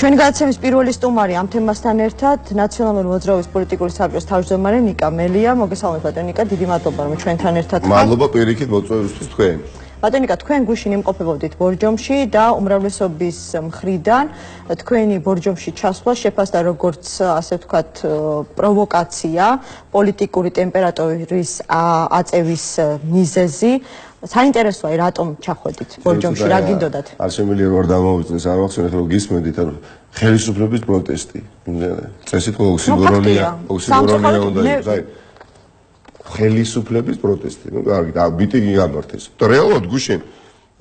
Ჩვენ გადაცემის პირველი სტუმარი ამ თემასთან ერთად ნაციონალური მოძრაობის პოლიტიკური საბჭოს თავმჯდომარე ნიკა მელია. მოგესალმებით ბატონო ნიკა, დიდი მადლობა რომ ჩვენთან ერთად ხართ. მადლობა პირიქით მოწვევისთვის თქვენ. ბატონო ნიკა, თქვენ გუშინ იმყოფებოდით ბორჯომში და უმრავლესობის მხრიდან თქვენი ბორჯომში ჩასვლა შეფასდა როგორც ასე ვთქვათ პროვოკაცია, პოლიტიკური ტემპერატურის აწევის მიზეზი. საინტერესოა რატომ ჩახვედით ბორჯომში, რა გინდოდათ? არ შემიძლია რომ არ დამოვიწყდეს, არ ვახსენეთ რომ გისმენდით რომ ხელისუფლების პროტესტი. წესით ოქსიმორონია უნდა იყოს. ხელისუფლების პროტესტი. ნუ კარგი, მიტინგი გამართეს. და რეალურად გუშინ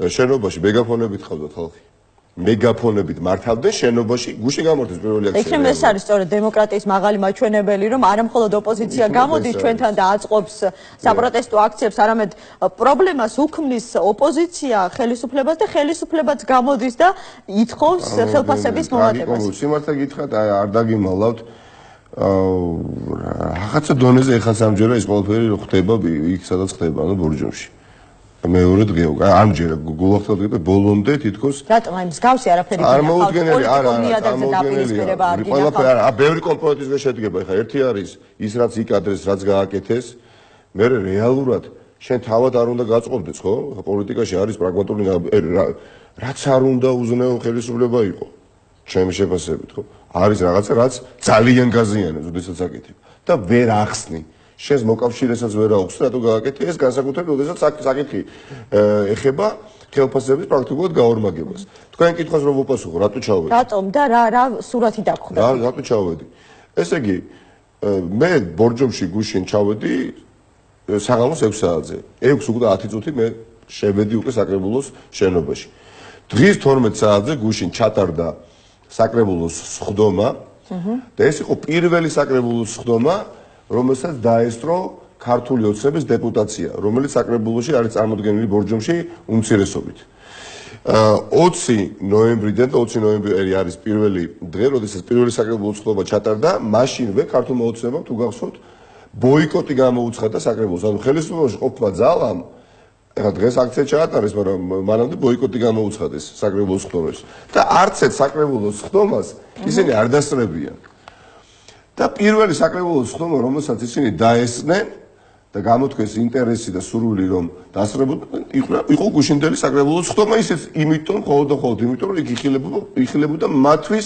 შენობაში მეგაფონებით ხავდათ ხალხი. მეგაფონებით მართავდნენ შენობაში, გუშინ გამართეს პირველი აქცია. ეხლა ეს არის სწორედ დემოკრატიის მაღალი მაჩვენებელი, რომ არა მხოლოდ ოპოზიცია გამოდის ჩვენთან და აწყობს საპროტესტო აქციებს, არამედ პრობლემას უქმნის ოპოზიცია ხელისუფლებას და ხელისუფლებაც გამოდის და ითხოვს ხელფასების მომატებას. სიმართლე გითხრათ, არ დაგიმალავთ. რაღაცა დონეზე ეხლა სამჯერა ის ყველაფერი ხდება იქ სადაც ხდება, ანუ ბორჯომში. მეორე დღე ამჯერა გულახსოვთ ბოლომდე თითქოს რატომ აი მსგავსი არაფერი არ მოუდგენელი არა არა ბევრი კომპონენტისგან შედგება. ეხლა ერთი არის ის რაც იკადრეს, რაც გააკეთეს, მე რეალურად შენ თავად არ უნდა გაწყობდეს, ხო? პოლიტიკაში არის პრაგმატული რაც არ უნდა უზნეო ხელისუფლება იყო ჩემი შეფასებით, ხო? არის რაღაცა რაც ძალიან გაზიანებს, ოდესაც აკეთებ და ვერ ახსნი. შენს მოკავშირესაც ვერ აუხს, რატო გააკეთე ეს განსაკუთრებით, ოდესაც საკითხი ეხება ხელფასების პრაქტიკულად გაორმაგებას. თქვენ კითხვას რომ ვუპასუხო, რატო ჩავედი? რატომ და რა სურათი დაგხვდა? რატო ჩავედი? ესე იგი, მე ბორჯომში გუშინ ჩავედი საღამოს 6 საათზე. 6 უკვე 10 წუთი მე შევედი უკვე საკრებულოს შენობაში. დღის 12 საათზე გუშინ ჩატარდა საკრებულოს სხდომა და ეს იყო პირველი საკრებულოს სხდომა, რომელსაც დაესწრო ქართული ოცნების დეპუტაცია, რომელიც საკრებულოში არის წარმოდგენილი ბორჯომში უმცირესობით. 20 ნოემბრიდან და 20 ნოემბერი არის პირველი დღე, როდესაც პირველი საკრებულოს სხდომა ჩატარდა, მაშინვე ქართულმა ოცნებამ თუ გახსოვთ, ბოიკოტი გამოუცხადა საკრებულოს. ანუ ხელისუფლებაში ყოფნა ძალამ ეხლა დღეს აქცია ჩაატარეს, მაგრამ მანამდე ბოიკოტი გამოუცხადეს საკრებულოს სხდომებს. და არც ერთ საკრებულოს სხდომას ისინი არ დასწრებიან. და პირველი საკრებულოს სხდომა, რომელსაც ისინი დაესწნენ და გამოთქვეს ინტერესი და სურვილი რომ დასწრებოდნენ, იყო გუშინდელი საკრებულოს სხდომა, ისიც იმიტომ, მხოლოდ და მხოლოდ იმიტომ, რომ იქ იხილებოდა მათთვის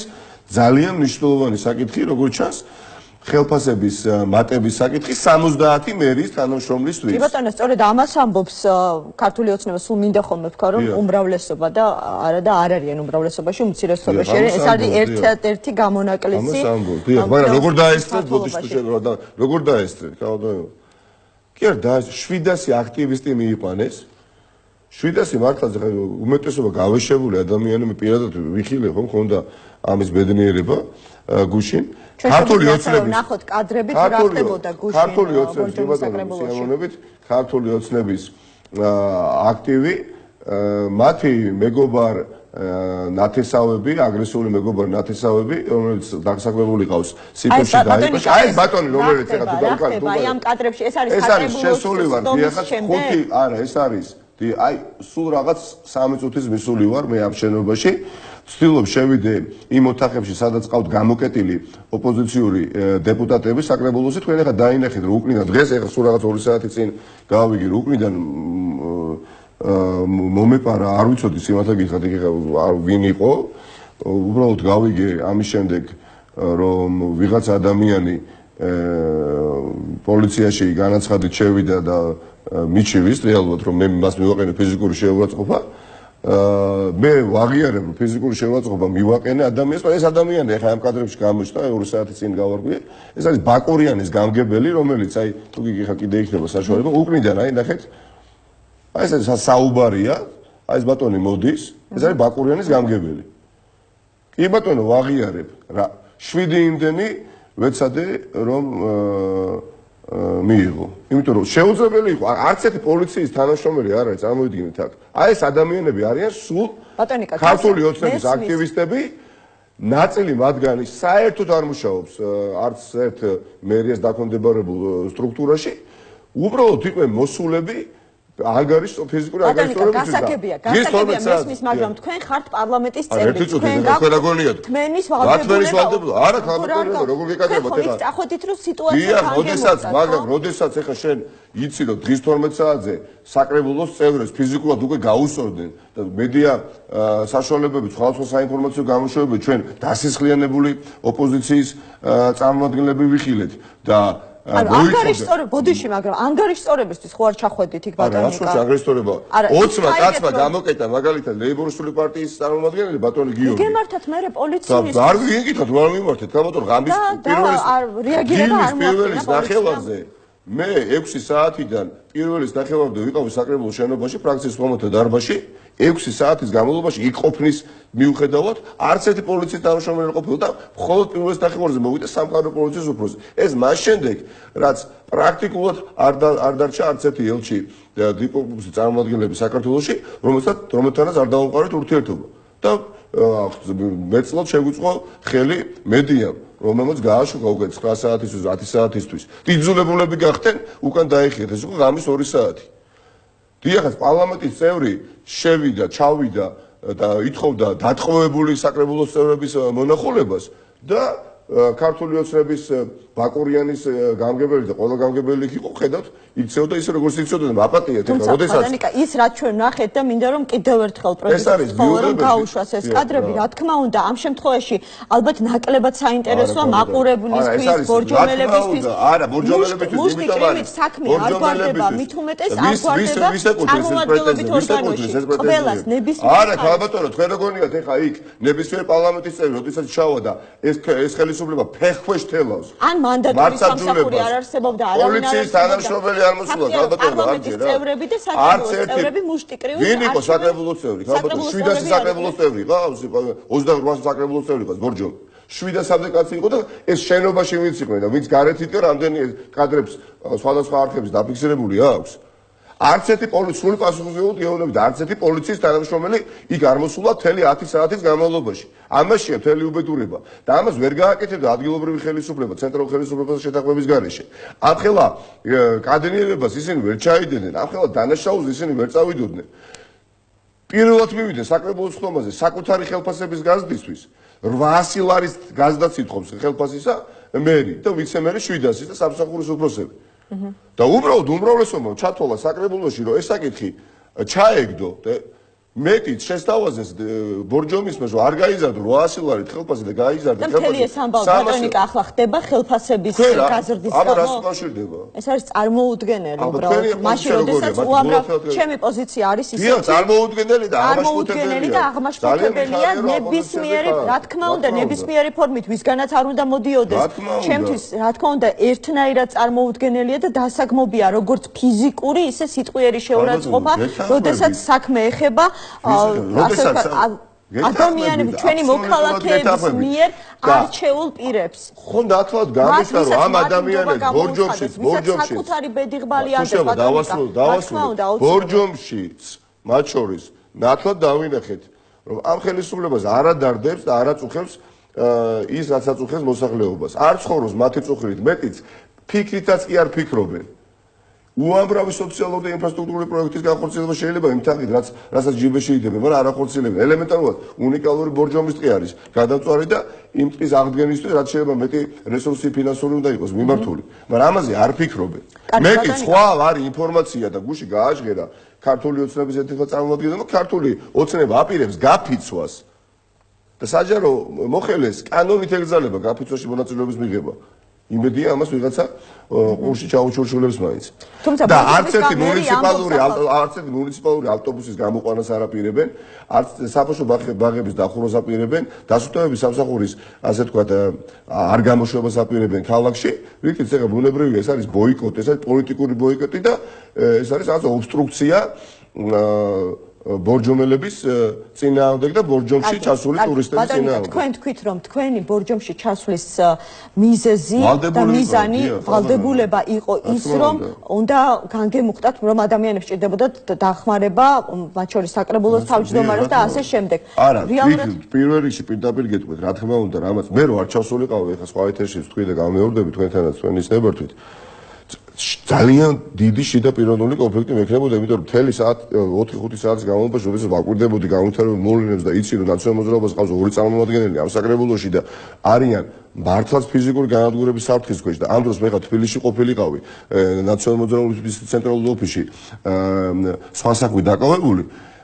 ძალიან მნიშვნელოვანი საკითხი, როგორც ჩანს, ხელფასების მატების საკითხი 70 მერის თანამშრომლისთვის. კი ბატონო, სწორედ ამას ამბობს ქართული ოცნება, სულ მინდა ხოლმე ვთქვა, რომ უმრავლესობა და არა და არ არიან უმრავლესობაში, უმცირესობაში. ეს არის ერთ-ერთი გამონაკლისი. ამას ამბობს. მაგრამ როგორ დაესწრეთ, როგორ დაესწრეთ, ხალხო? კი არა, 700 აქტივისტი მიიყვანეს. 700 მართლაც უმეტესობა გავეშებული ადამიანები პირადად ვიხილე ხომ ხონდა ამის ბედნიერება გუშინ. ქართული ოცნების ნახოთ კადრებით რა ხდებოდა გუშინ ბორჯომის საკრებულოში. ქართული ოცნების აქტივი მათი მეგობარ ნათესავები, აგრესიული მეგობარ ნათესავები, რომელიც დასაკვირვებული ყავს სიტუში დაიწყეს. აი ბატონი, რომელიც ეხლა თუ დავკარგოთ. აი ამ კადრებში ეს არის შესული ვარ, ეხლა 5 არა, ეს არის. აი სულ რაღაც 3 წუთის მისული ვარ მე ამ შენობაში. ვცდილობ შევიდე იმ ოთახებში, სადაც ყავთ გამოკეტილი ოპოზიციური დეპუტატები საკრებულოში. თქვენ ეხლა დაინახეთ რომ უკნიდან დღეს ეხლა სულ რაღაც 2 საათი წინ გავიგე რომ უკნიდან მომეპარა, არ ვიცოდი სიმართლე გითხრათ ვინ იყო. უბრალოდ გავიგე ამის შემდეგ რომ ვიღაც ადამიანი პოლიციაში განაცხადით შევიდა და მიჩივის რეალურად რომ მე მას მივაყენე ფიზიკური შეურაცხყოფა. მე ვაღიარებ რომ ფიზიკური შეურაცხყოფა მივაყენე ადამიანს, მაგრამ ეს ადამიანი ახლა ამ კადრებში გამოჩნდა 2 საათი წინ გავარკვიე. ეს არის ბაკურიანის გამგებელი, რომელიც აი თუ გიგიხა კიდე იქნება საშუალება უკნიდან აი ნახეთ. აი ეს საუბარია, აი ეს ბატონი მოდის, ეს არის ბაკურიანის გამგებელი. კი ბატონო ვაღიარებ რა 7 იმდენი ვეცადე რომ მიიღო. იმიტომ რომ შეუძლებელი იყო, არც ერთი პოლიციის თანამშრომელი არ არის, წარმოვიდგინეთ აქ. აი ეს ადამიანები არიან სულ ქართული ოცნების აქტივისტები, ნაწილი მათგანი საერთოდ არ მუშაობს არც ერთ მერიას დაქვემდებარებულ სტრუქტურაში, უბრალოდ იყვნენ მოსულები ანგარიშ ფიზიკური ანგარიშის გასაგებია მესმის მაგრამ თქვენ ხართ პარლამენტის წევრი თქვენ თმენის ვალდებულება არა ქალბატონო როგორ გეკადრებათ ეხლა წახვედით რომ სიტუაცია განგებოდა მაგრამ როდესაც ეხლა შენ იცი რომ დღის 12 საათზე საკრებულოს წევრებს ფიზიკურად უკვე გაუსწორდნენ და მედია საშუალებები სხვადასხვა საინფორმაციო გამოშვებები ჩვენ დასისხლიანებული ოპოზიციის წარმომადგენლები ვიხილეთ და ანგარიშსწორებ ბოდიში მაგრამ ანგარიშსწორებისთვის ხო არ ჩახვედით იქ ბატონიკა რა ანგარიშსწორება 20 კაცმა გამოკეტა მაგალითად ლეიბორისტული პარტიის წარმომადგენელი ბატონი გიორგი გემართათ მე პოლიციის არ გიგითხოთ რა მიმართეთ ბატონო ღამის პირველის ნახევარზე მე 6 საათიდან პირველის ნახევარამდე ვიყავი საკრებულოს შენობაში ფრაქციის ხომათა დარბაზში 6 საათის განმავლობაში იქ ყოფნის მიუხედავად არც ერთი პოლიციის თანამშრომელი არ ყოფილა და მხოლოდ პირველის ნახევარზე მოვიდა სამხედრო პოლიციის უფროსი ეს მას შემდეგ რაც პრაქტიკულად არ დარჩა არც ერთი ელჩი დიპლომატიური წარმომადგენლები საქართველოში რომელთანაც არ დაუყარეთ ურთიერთობა და მეცლად შეგვიწყო ხელი მედიამ რომელმაც გააშუქა უკვე 9 საათისთვის 10 საათისთვის დიდძულებულები გახდნენ უკან დაიხიათ ეს უკვე ღამის 2 საათი დიახაც პარლამენტის წევრი შევიდა ჩავიდა და ითხოვდა დატყვევებული საკრებულოს წევრების მონახულებას და ქართული ოცნების ბაკურიანის გამგებელი და ყველა გამგებელი იყო ხედავთ იქცეოდა ისე როგორც იქცეოდა აპატიეთ ეხლა როდესაც ის რაც ჩვენ ნახეთ და მინდა რომ კიდევ ერთხელ პრეზიდენტს გაუშვას ეს კადრები რა თქმა უნდა ამ შემთხვევაში ალბათ ნაკლებად საინტერესოა მაყურებლისთვის ბორჯომელებისთვის არა ბორჯომელებისთვის იმიტომ საქმე არ გვარდება მით უმეტეს არ გვარდება წარმომადგენლობით ორგანოში ყველას ნებისმიერ არა ქალბატონო თქვენ როგორიათ ეხლა იქ ნებისმიერ პარლამენტის წევრი როდესაც ჩავოდა ეს ხელისუფლება ფეხქვეშ თელავს ან მანდატური სამსახური არ არსებობდა არავინ პოლიციის თანამშრომელი არ მოსულა ქალბატონო ამჯერად წევრები და საკრებულოს წევრები მუშტიკრივი ვინ იყო საკრებულოს წევრი ქალბატონო 700 საკრებულოს წევრი ყავს 28 საკრებულოს წევრი ყავს ბორჯომი 700-მდე კაცი იყო და ეს შენობაში ვინც იყვნენ და ვინც გარეთ იყო რამდენი კადრებს სხვადასხვა არხების დაფიქსირებული აქვს არც ერთი სრული პასუხისმგებლობით გეუბნებით არც ერთი პოლიციის თანამშრომელი იქ არ მოსულა მთელი 10 საათის განმავლობაში ამაშია მთელი უბედურება და ამას ვერ გააკეთებდა ადგილობრივი ხელისუფლება ცენტრალურ ხელისუფლებასთან შეთანხმების გარეშე ამხელა კადრიერებას ისინი ვერ ჩაიდნენ ამხელა დანაშაულს ისინი ვერ წავიდოდნენ პირველად მივიდნენ საკრებულოს ხომაზე საკუთარი ხელფასების გაზრდისთვის 800 ლარის გაზრდაც ითხოვს ხელფასისა მერი და ვიცე-მერი 700 და სამსახურის უფროსები და უბრალოდ უმრავლესობა ჩათვალა საკრებულოში რომ ეს საკითხი ჩაეგდო და მეტიც შესთავაზეს ბორჯომისმა რომ არ გაიზარდო 800 ლარით ხელფასი და გაიზარდა ხელფასი ეს ამბავი ბატონიკა ახლა ხდება ხელფასების გაზრდის გამო რას უკავშირდება ეს არის წარმოუდგენელი უბრალოდ მაშინ როდესაც უამრავ ჩემი პოზიცია არის ისეთი წარმოუდგენელი და აღმაშფოთებელია ნებისმიერი რა თქმა უნდა ნებისმიერი ფორმით ვისგანაც არ უნდა მოდიოდეს ჩემთვის რა თქმა უნდა ერთნაირად წარმოუდგენელია და დასაგმობია როგორც ფიზიკური ისე სიტყვიერი შეურაცხყოფა როდესაც საქმე ეხება ადამიანები ჩვენი მოქალაქეების მიერ არჩეულ პირებს. ხო დათვალოთ გამიშა რომ ამ ადამიანებს ბორჯომშიც საკუთარი ბედიღბალი არდება დავასრულოთ ბორჯომშიც მათ შორის ნათლად დავინახეთ რომ ამ ხელისუფლებას არ ადარდებს და არ აწუხებს ის რაც აწუხებს მოსახლეობას. არ ცხოვრობს მათი წუხრით მეტიც ფიქრითაც კი არ ფიქრობენ. უამრავი სოციალური და ინფრასტრუქტურული პროექტის განხორციელება შეიძლება იმ თანხით, რასაც ჯიბეში იდებენ, მაგრამ არ ახორციელებენ. ელემენტარულად უნიკალური ბორჯომის ტყე არის გადამწვარი და იმ ტყის აღდგენისთვის რაც შეიძლება მეტი რესურსი ფინანსური უნდა იყოს მიმართული. მაგრამ ამაზე არ ფიქრობენ. მეტი სხვა არის ინფორმაცია და გუში გააჟღერა ქართული ოცნების ერთ-ერთი წარმომადგენელმა ქართული ოცნება აპირებს გაფიცვას და საჯარო მოხელეს კანონით ეგზალება გაფიცვაში მონაწილეობის მიღება. იმედია ამას ვიღაცა ყურში ჩაუჩურჩულებს მაინც. და არც ერთი მუნიციპალური ავტობუსის გამოყვანას არ აპირებენ, არც საფაშო ბაღების დახურვას აპირებენ, დასუფთავების სამსახურის ასე თქვა არ გამოშვებას აპირებენ ქალაქში. რითიც ეხლა ბუნებრივია ეს არის ბოიკოტი, ეს არის პოლიტიკური ბოიკოტი და ეს არის რაღაც ობსტრუქცია ბორჯომელების წინააღმდეგ და ბორჯომში ჩასული ტურისტების წინააღმდეგ. თქვენ თქვით რომ თქვენი ბორჯომში ჩასვლის მიზეზი და მიზანი ვალდებულება იყო ის რომ უნდა განგემუხტათ რომ ადამიანებს ჭირდებოდათ დახმარება მათ შორის საკრებულოს თავმჯდომარეს და ასე შემდეგ. რეალურად პირველ რიგში პირდაპირ გეტყვით რა თქმა უნდა რამაც მე რო არ ჩავსულიყავი ეხლა სხვა ეთერში ვთქვი და გამეორდები თქვენთანაც თქვენ ის ნებართვით ძალიან დიდი შიდა პიროვნული კონფლიქტი მექნებოდა, იმიტომ რომ მთელი საათ 4-5 საათის განმავლობაში, როდესაც ვაკვირდებოდი გამომთარებელ მოვლენებს და იცი რომ ნაციონალურ მოძრაობას ყავს ორი წარმომადგენელი ამ საკრებულოში და არიან მართლაც ფიზიკური განადგურების საფრთხის ქვეშ და ამ დროს მე ხა თბილისში ყოფილიყავი ნაციონალურ მოძრაობის ცენტრალურ ოფისში სხვა საქმე დაკავებული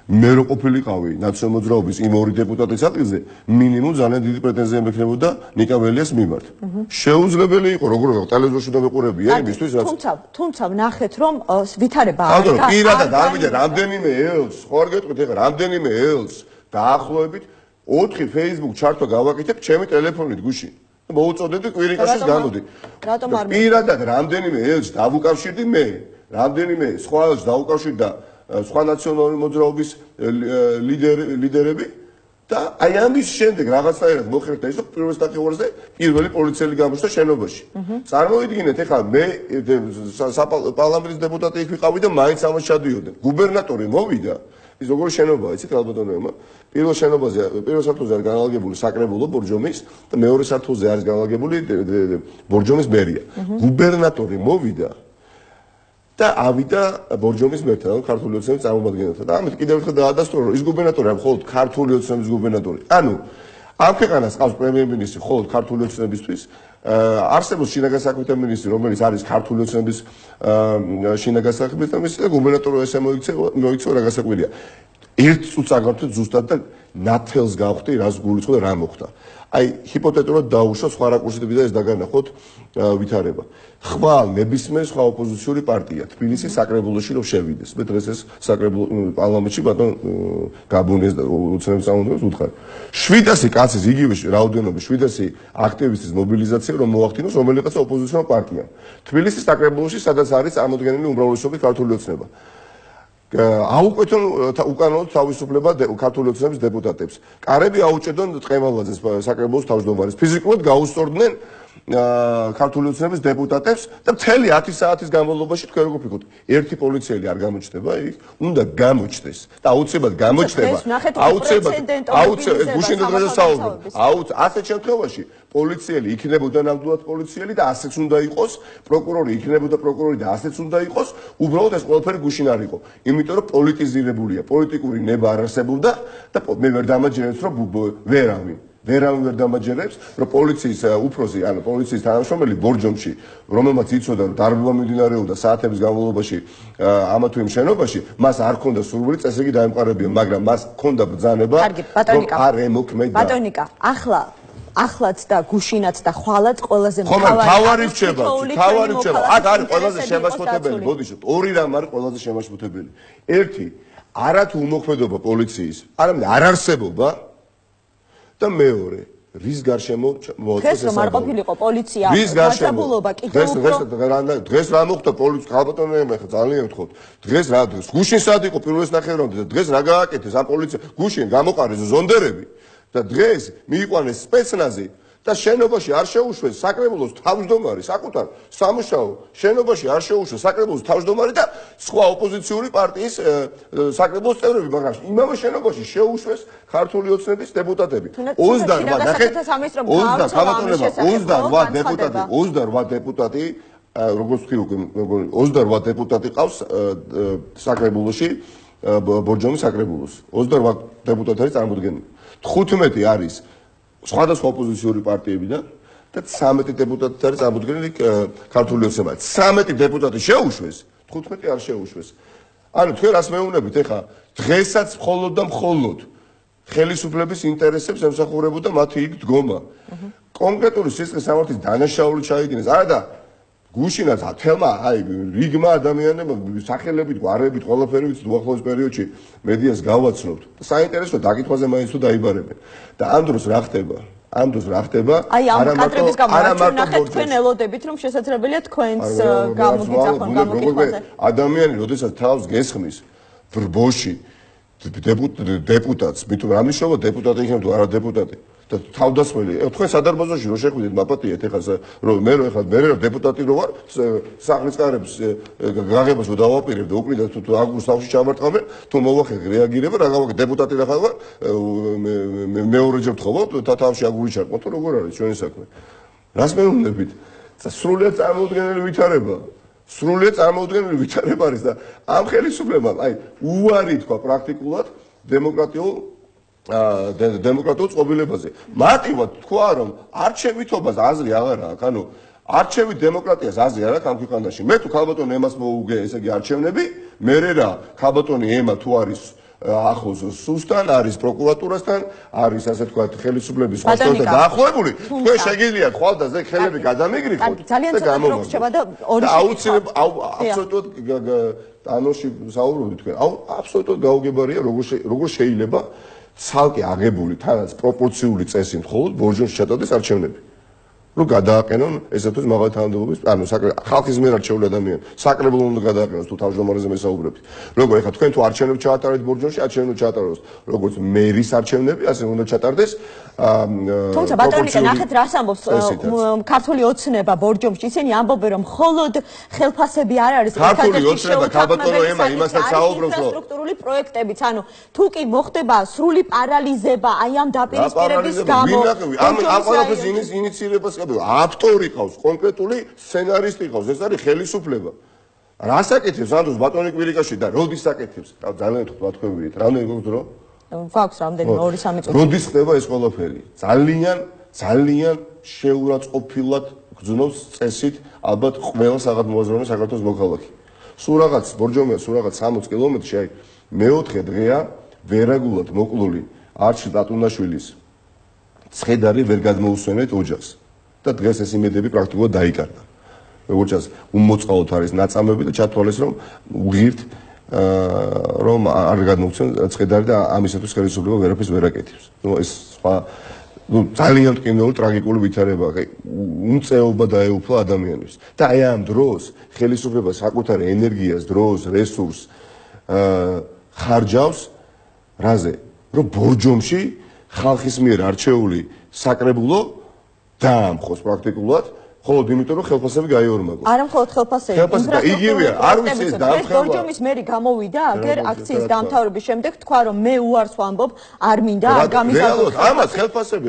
მე რო ყოფილიყავი ნაციონალურ მოძრაობის იმ ორი დეპუტატის ადგილზე მინიმუმ ძალიან დიდი პრეტენზია მექნებოდა ნიკა ველიას მიმართ. შეუძლებელი იყო როგორ ტელევიზორში და მეყურები ერებისთვის რაც თუმცა ვნახეთ რომ ვითარება არ არის. პირადად არ მიდე რამდენიმე ელს, ხო არ გეტყვით ეხლა რამდენიმე ელს დაახლოებით 4 Facebook ჩარტვა გავაკეთებ ჩემი ტელეფონით გუშინ. მოუწოდეთ კვირინკაშის გამოდი. რატომ არ პირადად რამდენიმე ელს დავუკავშირდი მე, რამდენიმე სხვა ელს დავუკავშირდი და სხვა ნაციონალური მოძრაობის ლიდერები და აი ამის შემდეგ რაღაცნაირად მოხერხდა ის რომ პირველ სტატიურზე პირველი პოლიციელი გამოჩნდა შენობაში. წარმოიდგინეთ ეხლა მე პარლამენტის დეპუტატი იქ ვიყავი და მაინც ამას ჩადიოდნენ. გუბერნატორი მოვიდა ის როგორი შენობაა იცით ალბათონოებმა პირველ შენობაზე პირველ სართულზე არის განლაგებული საკრებულო ბორჯომის და მეორე სართულზე არის განლაგებული ბორჯომის მერია. გუბერნატორი მოვიდა და ავიდა ბორჯომის მერთან, ქართული ოცნების წარმომადგენელთან. და ამით კიდევ ერთხელ დაადასტურა, რომ ის გუბერნატორი არ მხოლოდ ქართული ოცნების გუბერნატორი. ანუ ამ ქვეყანას ყავს პრემიერ-მინისტრი მხოლოდ ქართული ოცნებისთვის, არსებობს შინაგან საქმეთა მინისტრი, რომელიც არის ქართული ოცნების შინაგან საქმეთა მინისტრი და გუბერნატორი ესე მოიქცევა რა გასაკვირია. ერთ წუთს აგავთეთ ზუსტად და ნათელს გავხდი, რას გულისხმობ და რა მოხდა. აი ჰიპოთეტურად დაუშვათ სხვა რაკურსით და ეს დაგანახოთ ვითარება. ხვალ ნებისმიერ სხვა ოპოზიციური პარტია თბილისის საკრებულოში რომ შევიდეს. მე დღეს ეს საკრებულო პარლამენტში ბატონ გაბუნეს და უცნების სამომავლოს უთხარ. 700 კაცის იგივე რაოდენობის 700 აქტივისტის მობილიზაცია რომ მოახდინოს რომელიღაც ოპოზიციურ პარტიამ. თბილისის საკრებულოში სადაც არის წარმოდგენილი უმრავლესობის ქართული ოცნება. აუკვეთონ უკანონოდ თავისუფლება ქართული ოცნების დეპუტატებს. კარები აუჭედონ ტყემალაძეს საკრებულოს თავმჯდომარეს. ფიზიკურად გაუსწორდნენ ქართული ოცნების დეპუტატებს და მთელი 10 საათის განმავლობაში თქვენ როგორ ფიქრობთ, ერთი პოლიციელი არ გამოჩნდება იქ? უნდა გამოჩნდეს და აუცილებლად გამოჩნდება. აუცილებლად გუშინ დღესაც საუბრობ. ასეთ შემთხვევაში პოლიციელი იქნებოდა ნამდვილად პოლიციელი და ასეც უნდა იყოს, პროკურორი იქნებოდა პროკურორი და ასეც უნდა იყოს, უბრალოდ ეს ყველაფერი გუშინ არ იყო. იმიტომ რომ პოლიტიზირებულია, პოლიტიკური ნება არ არსებობდა და მე ვერ დამაჯერებს რომ ვერავინ ვერ დამაჯერებს რომ პოლიციის უფროსი, ანუ პოლიციის თანამშრომელი ბორჯომში, რომელმაც იცოდა რომ დარბება მიმდინარეობდა საათების განმავლობაში ამა თუ იმ შენობაში, მას არ ჰქონდა სურვილი წესრიგი დაემყარებინა, მაგრამ მას ჰქონდა ბრძანება რომ არ ემოქმედა. ბატონიკა, ახლაც და გუშინაც და ხვალაც ყველაზე მთავარი რჩება. აქ არის ყველაზე შემაშფოთებელი, ბოდიშოთ, ორი რამ არის ყველაზე შემაშფოთებელი. ერთი, არათუ უმოქმედობა პოლიციის, არამედ არ არსებობა და მეორე, რის გარშემო მოაწეს ეს არ ყოფილიყო პოლიცია, დაძაბულობა კიდევ უფრო დღეს რა მოხდა პოლიცია, ხალბატონებმა ხა ძალიან ვთხოვთ. დღეს რა დღეს? გუშინ სად იყო პირველს ნახევრამდე და დღეს რა გააკეთეს ამ პოლიცია? გუშინ გამოყარეს ზონდერები და დღეს მიიყვანეს სპეცნაზი და შენობაში არ შეუშვეს საკრებულოს თავმჯდომარე, საკუთარ სამუშაო შენობაში არ შეუშვეს საკრებულოს თავმჯდომარე და სხვა ოპოზიციური პარტიის საკრებულოს წევრები, მაგრამ იმავე შენობაში შეუშვეს ქართული ოცნების დეპუტატები. 28 ნახეთ 28 დეპუტატი როგორც ვთქვი უკვე 28 დეპუტატი ყავს საკრებულოში ბორჯომის საკრებულოს. 28 დეპუტატი არის წარმოდგენილი. 15 არის სხვადასხვა ოპოზიციური პარტიებიდან და 13 დეპუტატი არის წარმოდგენილი ქართული ოცნება. 13 დეპუტატი შეუშვეს, 15 არ შეუშვეს. ანუ თქვენ რას მეუბნებით ეხა დღესაც მხოლოდ და მხოლოდ ხელისუფლების ინტერესებს ემსახურებოდა მათი იქ დგომა. კონკრეტული სისხლის სამართლის დანაშაული ჩაიდინეს. არა და გუშინაც თელმა აი რიგმა ადამიანებმა სახელებით, გვარებით, ყველაფერი ვიცით უახლოეს პერიოდში მედიას გავაცნობთ. საინტერესოა დაკითხვაზე მაინც თუ დაიბარებენ. და ამ დროს რა ხდება? ამ დროს რა ხდება? აი ამ კადრების გამო ნახეთ თქვენ ელოდებით რომ შესაძლებელია თქვენს გამოგიძახონ გამოკითხვაზე. ადამიანი როდესაც თავს გესხმის ბრბოში დეპუტატს, მით რა მნიშვნელობა დეპუტატი იქნება თუ არა დეპუტატი? და თავდასხმელი, თქვენ სადარბაზოში რო შეხვიდეთ მაპატიეთ ეხლა რომ მე რომ დეპუტატი რო ვარ, სახლის კარებს გაღებას რო დავაპირებ და უკრიდა თუ აგურს თავში ჩამარტყამენ, თუ მოვახერხ რეაგირება, რა გავაკეთე დეპუტატი რა ხარ ვარ, მეორეჯერ ვთხოვო, თავში აგური ჩარყო, თუ როგორ არის ჩვენი საქმე. რას მეუბნებით? სრულიად წარმოუდგენელი ვითარება. სრულიად წარმოუდგენელი ვითარება არის და ამ ხელისუფლებამ აი უარი თქვა პრაქტიკულად დემოკრატიულ წყობილებაზე. მარტივად თქვა რომ არჩევითობას აზრი აღარ აქვს, ანუ არჩევით დემოკრატიას აზრი არ აქვს ამ ქვეყანაში. მე თუ ქალბატონ ემას მოუგე, ესე იგი არჩევნები, მე რა ქალბატონი ემა თუ არის ახლოს სუსთან, არის პროკურატურასთან, არის ასე თქვა ხელისუფლების სხვასთან დაახლოებული, თქვენ შეგიძლიათ ხვალდაზე ხელები გადამიგრიხოთ და გამომაგდოთ. აბსოლუტურად ანოში საუბრობთ თქვენ. აბსოლუტურად გაუგებარია როგორ შეიძლება ცალკე აღებული თანაც პროპორციული წესი მხოლოდ ბორჯომში ჩატარდეს არჩევნები. რომ გადააყენონ ესეთოს მაღალი თანამდებობის, ანუ ხალხის მიერ არჩეული ადამიანი. საკრებულო უნდა გადააყენოს თუ თავმჯდომარეზე მესაუბრებით. როგორ ეხლა თქვენ თუ არჩევნები ჩაატარეთ ბორჯომში, არჩევნები ჩაატაროს როგორც მერის არჩევნები, ასე უნდა ჩატარდეს. თუმცა ბატონიკა ნახეთ რას ამბობს ქართული ოცნება ბორჯომში. ისინი ამბობენ რომ მხოლოდ ხელფასები არ არის ქართული ოცნება ქალბატონო ემა იმასაც საუბრობს რომ სტრუქტურული პროექტებიც, ანუ თუ კი მოხდება სრული პარალიზება აი ამ დაპირისპირების გამო ამ ყველაფერს ინიციირებას ავტორი ყავს, კონკრეტული სცენარისტი ყავს, ეს არის ხელისუფლება. რა საკეთებს ანდროს ბატონი კვირიკაშვილი და როდის საკეთებს? ძალიან თქვენ რამდენი გვაქვს დრო? გვაქვს რამდენი 2-3 წუთი. როდის ხდება ეს ყველაფერი? ძალიან შეურაცხყოფილად გძნობს წესით ალბათ ყველა საგადმოაზროვნე საქართველოს მოქალაქე. სულ რაღაც ბორჯომია, სულ რაღაც 60 კილომეტრში, აი მეოთხე დღეა ვერაგულად მოკლული არჩილ ტატუნაშვილის ცხედარი ვერ გადმოუსვენეთ ოჯახს. და დღეს ეს იმედები პრაქტიკულად დაიკარგა. როგორც ჩანს, უმოწყალოდ არის ნაწამები და ჩათვალეს რომ უღირთ რომ არ გადმოგცენ ცხედარი და ამისათვის ხელისუფლება ვერაფერს ვერ აკეთებს. ეს სხვა ძალიან მტკივნეული ტრაგიკული ვითარება, უმწეობა დაეუფლა ადამიანებს. და აი ამ დროს ხელისუფლება საკუთარ ენერგიას, დროს, რესურსს ხარჯავს რაზე? რომ ბორჯომში ხალხის მიერ არჩეული საკრებულო დაამხოს პრაქტიკულად, მხოლოდ იმიტომ რომ ხელფასები გაიორმაგო. არა მხოლოდ ხელფასები, იგივეა, არ ვიცი ეს დაამხება. ბორჯომის მერი გამოვიდა, აგერ აქციის დამთავრების შემდეგ თქვა რომ მე უარს ვამბობ, არ მინდა არ გამიზარდოს. ამას ხელფასები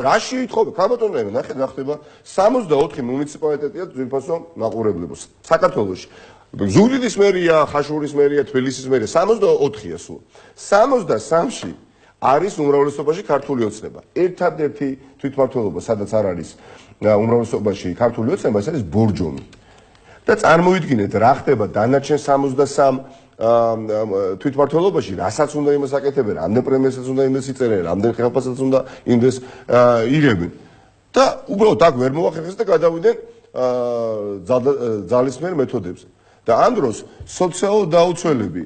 რაში ითხოვე? ქალბატონები, ნახეთ რა ხდება. 64 მუნიციპალიტეტია ძვირფასო მაყურებლებს საქართველოში. ზუგდიდის მერია, ხაშურის მერია, თბილისის მერია 64-ია სულ. 63-ში არის უმრავლესობაში ქართული ოცნება. ერთადერთი თვითმმართველობა, სადაც არ არის უმრავლესობაში ქართული ოცნება, ეს არის ბორჯომი. და წარმოიდგინეთ, რა ხდება დანარჩენ 63 თვითმმართველობაში, რასაც უნდა იმას აკეთებენ, რამდენ პრემიასაც უნდა იმას იწერენ, რამდენ ხელფასსაც უნდა იმას იღებენ. და უბრალოდ აქ ვერ მოახერხეს და გადავიდნენ ძალისმიერ მეთოდებზე. და ამ დროს სოციალურ დაუცველები,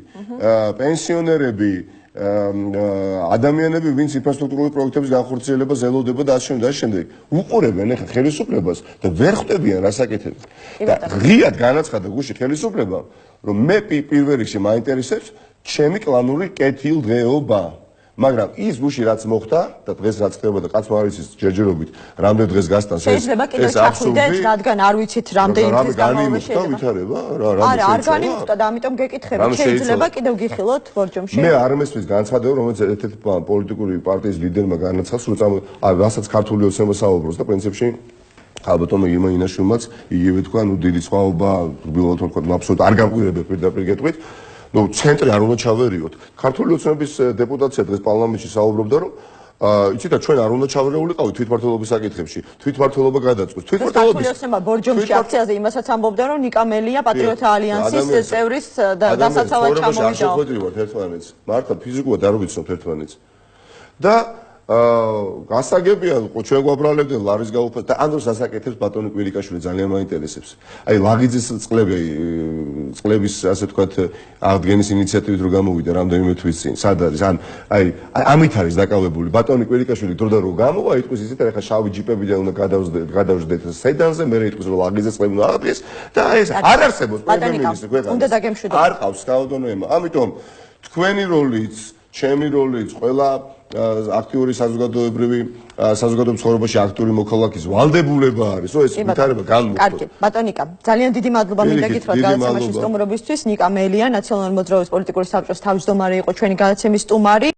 პენსიონერები, ადამიანები, ვინც ინფრასტრუქტურული პროექტების განხორციელებას ელოდება და ამ შემდეგ უყურებენ ახლა ხელისუფლებას და ვერ ხვდებიან რას აკეთებენ. და ღიად განაცხადა გუშინ ხელისუფლებამ, რომ მე პირველ რიგში მაინტერესებს ჩემი კლანური კეთილდღეობა. მაგრამ ის გუშინ რაც მოხდა და დღეს რაც ხდება და კაცმა არ იცის ჯერჯერობით რამდენ დღეს გასტანს შეიძლება კიდევ ჩახვიდეთ, რადგან არ ვიცით რამდენი დღის განმავლობაში ვითარება არა, არ განიმუხტა და ამიტომ გეკითხებით, შეიძლება კიდევ გიხილოთ ბორჯომში? მე არ მესმის განცხადება, რომელიც ერთ-ერთი პოლიტიკური პარტიის ლიდერმა განაცხადა, რომ რასაც ქართული ოცნება საუბრობს და პრინციპში ალბათ ირმა ინაშვილმაც იგივე თქვა, ნუ დიდი სხვაობა, რბილად თქვა, აბსოლუტურად არ გამყვირებია პირდაპირ გეტყვით. ნუ ცენტრი არ უნდა ჩავერიოთ. ქართული ოცნების დეპუტაცია დღეს პარლამენტში საუბრობდა, რომ იცით და ჩვენ არ უნდა ჩავერეულიყავით თვითმმართველობის საკითხებში. თვითმმართველობა გადაწყვეტს. თვითმმართველობის ოცნება ბორჯომში აქციაზე იმასაც ამბობდა, რომ ნიკამელია პატრიოტთა ალიანსის წევრის დასაცავად ჩამოვიდა. ერთმანეთს. მართლა ფიზიკურად არ ვიცნობ ერთმანეთს. და გასაგებია ჩვენ გვაბრალებდნენ ლარის გაუფას და ამ დროს ასაკეთებს ბატონი კვირიკაშვილი ძალიან მაინტერესებს. აი ლაღიძის წყლების ასე ვთქვათ აღდგენის ინიციატივით რო გამოვიდა რამდენიმე თვის წინ, სად არის? აი ამით არის დაკავებული ბატონი კვირიკაშვილი დრო და რო გამოვა, იტყვის ისეთ ახლა შავი ჯიპებიდან უნდა გადავждეთ სედანზე, მე იტყვის რომ ლაღიძის წყლები უნდა აღდგეს და ეს არ არსებობს პრემიერ-მინისტრი ქვეყანაში. უნდა დაგემშვიდობ. არ ყავს ქალბატონოემა. ამიტომ თქვენი როლიც, ჩემი როლიც, ყველა აქტიური საზოგადოებრივი საზოგადოებრივ ცხოვრებაში აქტიური მოქალაქის ვალდებულება არის, რომ ეს ვითარება განმოხდეს. კარგი, ბატონიკა, ძალიან დიდი მადლობა მინდა გითხრათ გადაცემაში სტუმრობისთვის. ნიკა მელია, ნაციონალური მოძრაობის პოლიტიკური საბჭოს თავმჯდომარე იყო ჩვენი გადაცემის სტუმარი.